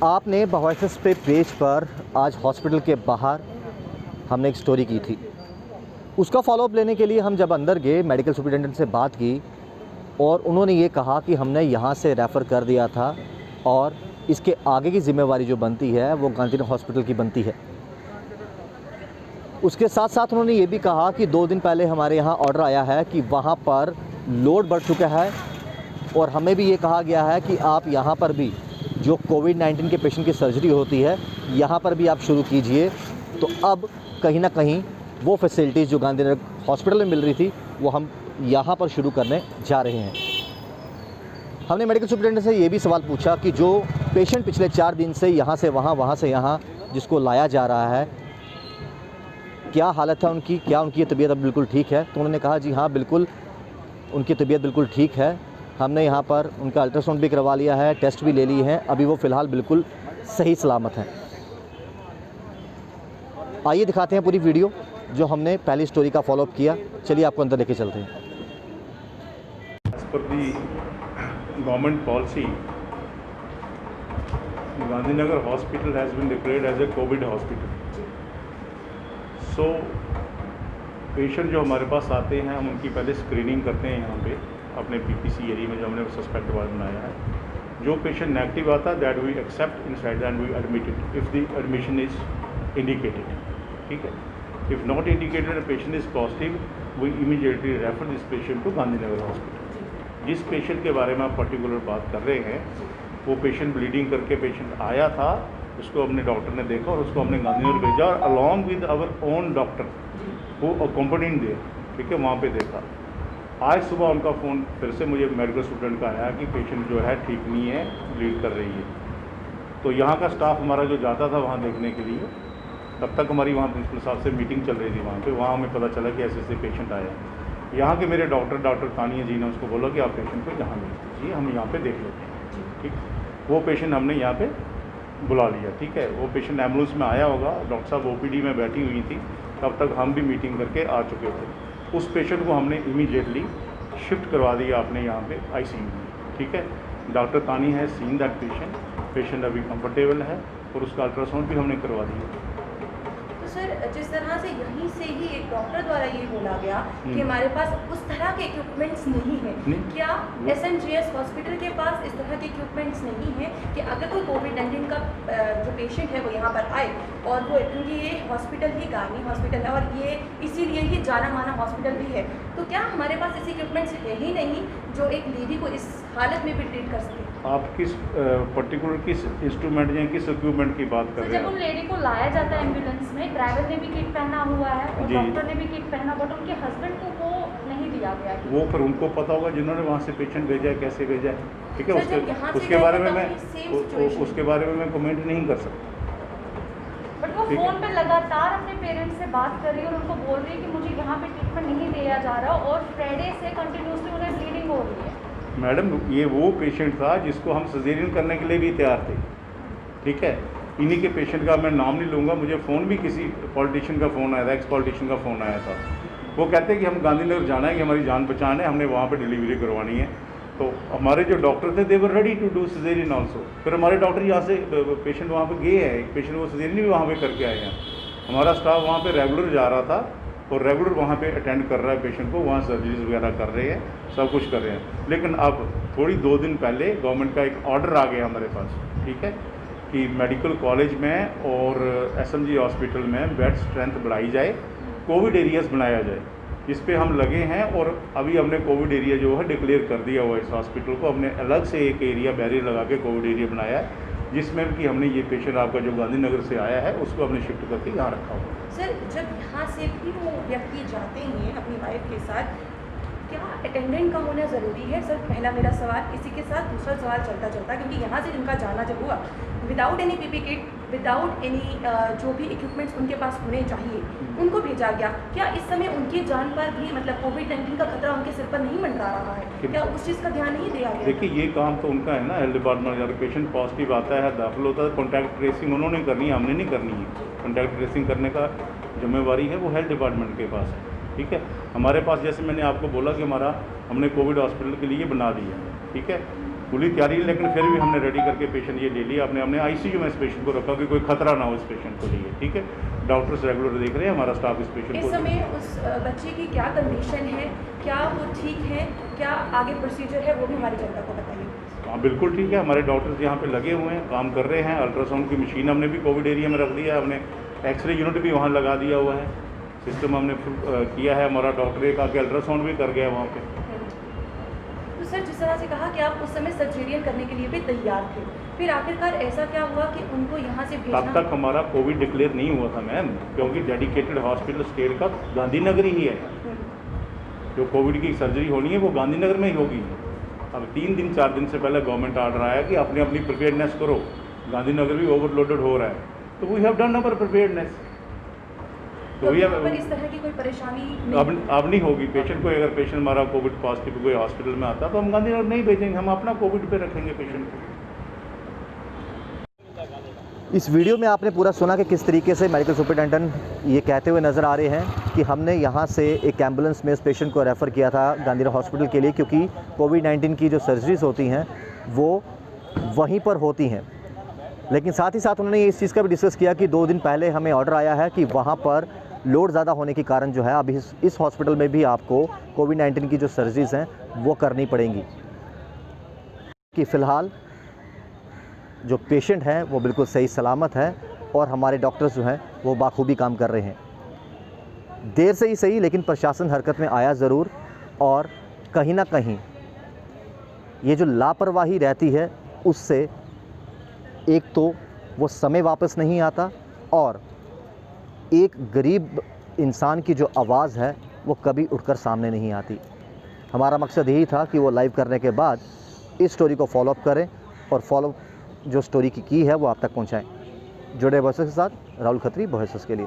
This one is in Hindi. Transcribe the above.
आपने वॉइस पे पेज पर आज हॉस्पिटल के बाहर हमने एक स्टोरी की थी, उसका फॉलोअप लेने के लिए हम जब अंदर गए मेडिकल सुपरिटेंडेंट से बात की और उन्होंने ये कहा कि हमने यहाँ से रेफ़र कर दिया था और इसके आगे की ज़िम्मेवारी जो बनती है वो गांधीनगर हॉस्पिटल की बनती है। उसके साथ साथ उन्होंने ये भी कहा कि 2 दिन पहले हमारे यहाँ ऑर्डर आया है कि वहाँ पर लोड बढ़ चुका है और हमें भी ये कहा गया है कि आप यहाँ पर भी जो कोविड-19 के पेशेंट की सर्जरी होती है यहाँ पर भी आप शुरू कीजिए। तो अब कहीं ना कहीं वो फैसिलिटीज़ जो गांधीनगर हॉस्पिटल में मिल रही थी वो हम यहाँ पर शुरू करने जा रहे हैं। हमने मेडिकल सुपरिटेंडेंट से ये भी सवाल पूछा कि जो पेशेंट पिछले 4 दिन से यहाँ से वहाँ, वहाँ से यहाँ जिसको लाया जा रहा है, क्या हालत है उनकी, क्या उनकी तबीयत अब बिल्कुल ठीक है? तो उन्होंने कहा जी हाँ बिल्कुल उनकी तबीयत बिल्कुल ठीक है। हमने यहाँ पर उनका अल्ट्रासाउंड भी करवा लिया है, टेस्ट भी ले लिए हैं, अभी वो फ़िलहाल बिल्कुल सही सलामत हैं। आइए दिखाते हैं पूरी वीडियो जो हमने पहली स्टोरी का फॉलोअप किया। चलिए आपको अंदर लेके चलते हैं। As per the government policy, Gandhinagar hospital has been declared as a COVID hospital. So, patient जो हमारे पास आते हैं हम उनकी पहले स्क्रीनिंग करते हैं यहाँ पे अपने पीपीसी एरिया में जो हमने सस्पेक्ट वार्ड बनाया है। जो पेशेंट नेगेटिव आता है that we accept inside and we admit it if the admission is indicated. ठीक है, if not indicated patient is positive we immediately refer this patient to Gandhinagar hospital. जिस पेशेंट के बारे में आप पर्टिकुलर बात कर रहे हैं वो पेशेंट ब्लीडिंग करके पेशेंट आया था, उसको अपने डॉक्टर ने देखा और उसको हमने गांधीनगर भेजा और along with our own doctor वो अकम्पनिंग दे, ठीक है, वहाँ पे देखा। आज सुबह उनका फ़ोन फिर से मुझे मेडिकल स्टूडेंट का आया कि पेशेंट जो है ठीक नहीं है, ब्लीड कर रही है। तो यहाँ का स्टाफ हमारा जो जाता था वहाँ देखने के लिए, तब तक हमारी वहाँ प्रिंसिपल साहब से मीटिंग चल रही थी वहाँ हमें पता चला कि ऐसे ऐसे पेशेंट आया। यहाँ के मेरे डॉक्टर तानिया जी ने उसको बोला कि आप पेशेंट को यहाँ भेज दीजिए, हम यहाँ पे देख लेते हैं। ठीक, वो पेशेंट हमने यहाँ पे बुला लिया। ठीक है, वो पेशेंट एम्बुलेंस में आया होगा, डॉक्टर साहब ओपीडी में बैठी हुई थी, तब तक हम भी मीटिंग करके आ चुके थे। उस पेशेंट को हमने इमीडिएटली शिफ्ट करवा दिया आपने यहाँ पे आईसीयू में। ठीक है, डॉक्टर तानी है सीन दैट पेशेंट अभी कंफर्टेबल है और उसका अल्ट्रासाउंड भी हमने करवा दिया। तो सर जिस तरह से यहीं से ही एक डॉक्टर द्वारा ये बोला गया कि हमारे पास उस तरह के इक्विपमेंट्स नहीं है, क्या एसएमजीएस हॉस्पिटल के पास इस तरह के इक्विपमेंट्स नहीं है कि अगर कोई कोविड-19 का जो पेशेंट है वो यहाँ पर आए और वो, क्योंकि ये हॉस्पिटल ही गांधी हॉस्पिटल है और ये इसीलिए ही जाना माना हॉस्पिटल भी है, तो क्या हमारे पास ऐसे इक्विपमेंट्स है ही नहीं जो एक लेडी को इस हालत में भी ट्रीट कर सके? आप किस पर्टिकुलर किस इंस्ट्रूमेंट या किस इक्विपमेंट की बात कर रहे हैं? जब उन लेडी को लाया जाता है एम्बुलेंस में, ड्राइवर ने भी किट पहना हुआ है और डॉक्टर ने भी किट पहना, बट उनके हस्बैंड को वो नहीं दिया गया। वो फिर उनको पता होगा जिन्होंने वहाँ से पेशेंट भेजा है, कैसे भेजा है। ठीक है, उसके बारे में मैं कमेंट नहीं कर सकता। बट वो फोन पे लगातार अपने पेरेंट्स से बात कर रही है और उनको बोल रही है कि मुझे यहाँ पे ट्रीटमेंट नहीं दिया जा रहा और फ्राइडे से कंटिन्यूसली उन्हें ब्लीडिंग हो रही है। मैडम ये वो पेशेंट था जिसको हम सर्जरी करने के लिए भी तैयार थे। ठीक है, इन्हीं के पेशेंट का मैं नाम नहीं लूँगा, मुझे फ़ोन भी किसी पॉलिटिशियन का फ़ोन आया था, एक्स पॉलिटिशियन का फ़ोन आया था। वो कहते हैं कि हम गांधीनगर जाना है कि हमारी जान बचाना है, हमने वहाँ पे डिलीवरी करवानी है। तो हमारे जो डॉक्टर थे they were ready to do surgery also. फिर हमारे डॉक्टर यहाँ से पेशेंट वहाँ पे गए हैं, एक पेशेंट वो सर्जरी भी वहाँ पे करके आए हैं। हमारा स्टाफ वहाँ पे रेगुलर जा रहा था और रेगुलर वहाँ पे अटेंड कर रहा है पेशेंट को, वहाँ सर्जरीज वगैरह कर रहे हैं, सब कुछ कर रहे हैं। लेकिन अब थोड़ी 2 दिन पहले गवर्नमेंट का एक ऑर्डर आ गया हमारे पास, ठीक है, कि मेडिकल कॉलेज में और एसएमजी हॉस्पिटल में बेड स्ट्रेंथ बढ़ाई जाए, कोविड एरियाज बनाया जाए। इस पे हम लगे हैं और अभी हमने कोविड एरिया जो है डिक्लेयर कर दिया हुआ है। इस हॉस्पिटल को हमने अलग से एक एरिया बैरियर लगा के कोविड एरिया बनाया है, जिसमें कि हमने ये पेशेंट आपका जो गांधीनगर से आया है उसको हमने शिफ्ट करके यहाँ रखा हुआ है। सर जब यहाँ से भी वो व्यक्ति जाते हैं अपनी वाइफ के साथ, क्या अटेंडेंट का होना ज़रूरी है? सर पहला मेरा सवाल, इसी के साथ दूसरा सवाल चलता क्योंकि यहाँ से जिनका जाना जब हुआ without any PP kit, without any जो भी इक्विपमेंट्स उनके पास होने चाहिए, उनको भेजा गया। क्या इस समय उनकी जान पर भी मतलब कोविड-19 का खतरा उनके सिर पर नहीं मंडरा रहा है? क्या उस चीज़ का ध्यान नहीं दिया गया? देखिए ये काम तो उनका है ना, हेल्थ डिपार्टमेंट। अगर पेशेंट पॉजिटिव आता है, दाखिल होता है, कॉन्टैक्ट ट्रेसिंग उन्होंने करनी है, हमने नहीं करनी है। कॉन्टैक्ट ट्रेसिंग करने का जिम्मेवारी है वो हेल्थ डिपार्टमेंट के पास है। ठीक है, हमारे पास जैसे मैंने आपको बोला कि हमने कोविड हॉस्पिटल के लिए बना दिया है। ठीक है, पूरी तैयारी है, लेकिन फिर भी हमने रेडी करके पेशेंट ये ले लिया। हमने आईसीयू में इस पेशेंट को रखा कि कोई खतरा ना हो इस पेशेंट को लिए। ठीक है, डॉक्टर्स रेगुलर देख रहे हैं, हमारा स्टाफ इस पेशेंट इस को। समय उस बच्चे की क्या कंडीशन है, क्या वो ठीक है, क्या आगे प्रोसीजर है, वो भी हमारी जनता को बताइए। हाँ बिल्कुल ठीक है, हमारे डॉक्टर्स यहाँ पे लगे हुए हैं, काम कर रहे हैं। अल्ट्रासाउंड की मशीन हमने भी कोविड एरिया में रख दिया है, हमने एक्सरे यूनिट भी वहाँ लगा दिया हुआ है, सिस्टम हमने किया है। हमारा डॉक्टर एक आके अल्ट्रासाउंड भी कर गया है वहाँ पे। तो सर, जिस तरह से कहा कि आप उस समय सर्जरियन करने के लिए भी तैयार थे, फिर आखिरकार ऐसा क्या हुआ कि उनको यहाँ से भेजना? तब तक हमारा कोविड डिक्लेयर नहीं हुआ था मैम, क्योंकि डेडिकेटेड हॉस्पिटल स्टेट का गांधीनगर ही है। जो कोविड की सर्जरी होनी है वो गांधीनगर में ही होगी। अब 3 दिन 4 दिन से पहले गवर्नमेंट ऑर्डर आया कि अपनी अपनी प्रिपेयरनेस करो, गांधीनगर भी ओवरलोडेड हो रहा है, तो we have done our preparedness. तो यहाँ पर इस तरह की कोई परेशानी नहीं अब नहीं होगी। पेशेंट को, अगर पेशेंट हमारा कोविड पॉजिटिव कोई हॉस्पिटल में आता तो हम गांधीनगर नहीं भेजेंगे, हम अपना कोविड पे रखेंगे पेशेंट को। इस वीडियो में आपने पूरा सुना कि किस तरीके से मेडिकल सुपरिटेंडेंट ये कहते हुए नज़र आ रहे हैं कि हमने यहाँ से एक एम्बुलेंस में इस पेशेंट को रेफ़र किया था गांधीनगर हॉस्पिटल के लिए, क्योंकि कोविड-19 की जो सर्जरीज़ होती हैं वो वहीं पर होती हैं। लेकिन साथ ही साथ उन्होंने इस चीज़ का भी डिस्कस किया कि 2 दिन पहले हमें ऑर्डर आया है कि वहाँ पर लोड ज़्यादा होने के कारण जो है अभी इस हॉस्पिटल में भी आपको कोविड-19 की जो सर्जरीज़ हैं वो करनी पड़ेंगी। कि फ़िलहाल जो पेशेंट हैं वो बिल्कुल सही सलामत है और हमारे डॉक्टर्स जो हैं वो बाखूबी काम कर रहे हैं। देर से ही सही, लेकिन प्रशासन हरकत में आया ज़रूर, और कहीं ना कहीं ये जो लापरवाही रहती है उससे एक तो वो समय वापस नहीं आता, और एक गरीब इंसान की जो आवाज़ है वो कभी उठकर सामने नहीं आती। हमारा मकसद यही था कि वो लाइव करने के बाद इस स्टोरी को फॉलोअप करें और फॉलो जो स्टोरी की है वो आप तक पहुंचाएं। जुड़े वॉइसेस के साथ राहुल खत्री, वॉइसेस के लिए।